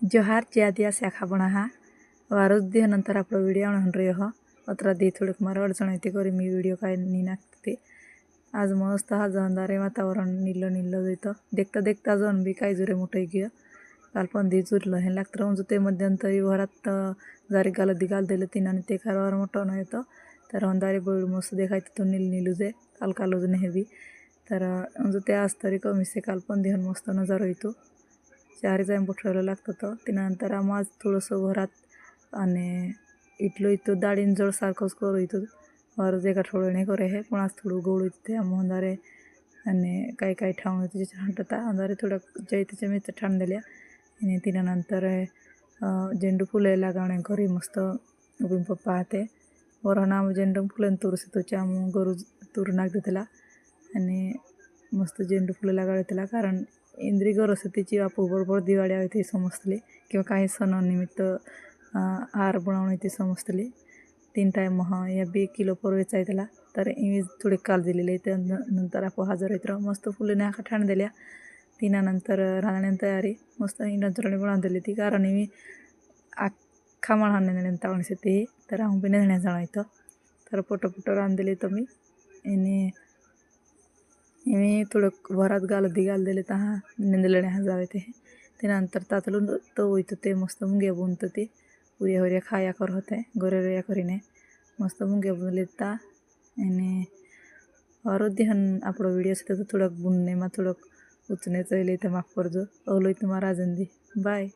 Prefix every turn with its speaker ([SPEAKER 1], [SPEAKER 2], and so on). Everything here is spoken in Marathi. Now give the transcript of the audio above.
[SPEAKER 1] जोहार ज्यादिया शाखा बना हा वारुद दिह नंतर आपलो व्हिडिओ आणून रे हो अत्रा दे थोडक मारा अडचण येते करी मी व्हिडिओ काय नी नागते आज मस्त हा जंदारे वातावरण नील नील जातं देखता देखता जण बी काय जुरे मोठे गिय काल पण दी चुरलं हे लागतं म्हणजे ते मध्यंतरी वरात जारी गाल दिगाल दिलं तिनाने ते खारवार मोठं न येतं तर अंधारे बोल मस्त देखायचं तो नील नीलू जे काल कालोज नेहबी तर म्हणजे ते आज तरी कमी से काल पण दिहन मस्त नजर येतो चारी जाईन ठेवलं लागतं तर त्यानंतर आम्ही आज थोडंसं घरात आणि इटलो इथं दाढीन जळ सारखंच करू इथं वर जे का थोडं नाही करे हे पण आज थोडं गोळ इथे आम्ही अंधारे आणि काही काही ठाऊन तिचे छांटता अंधारे थोडं जय तिच्या मी ठाण दिल्या आणि त्यानंतर झेंडू फुले लागावणे घरी मस्त उभी पाहते वर नाम झेंडू फुलं तोरसे तोच्या गरू तूर नागते त्याला आणि मस्त झेंडू फुलं लागावे त्याला कारण इंद्री गरज तिची आपू बरोबर दिवाळी आहे ते समजतले किंवा काही सणानिमित्त हार बनवणे ते समजतले 3 टाइम या 2 किलो परवेच आहे त्याला तर इमेज थोडे काल दिलेले त्यानंतर आपण हजर येत मस्त फुलं नाका ठाण दिल्या तिनानंतर राहण्याने तयारी मस्त नंतर बनवून दिली ती कारण मी अख्खा माळाने तावणसे ते तर आम्ही बी नेण्या जाणं तर पोटं रान दिले तर मी आणि मी थोडं वरात गाल दिले तर हा निंदलेणे हा जावे ते त्यानंतर तातलून तो होईतो ते मस्त मुंगे बुनतं ते उऱ्या हुऱ्या खाया कर होते गोरेया करीने मस्त मुंगे बुनले ता आणि आरोग्यहन आपला व्हिडिओ असतं तर थोडं बुनणे मग थोडं उचण्याचं इले तर माफ करजो अवलोय तुम्हाला राजंदी बाय.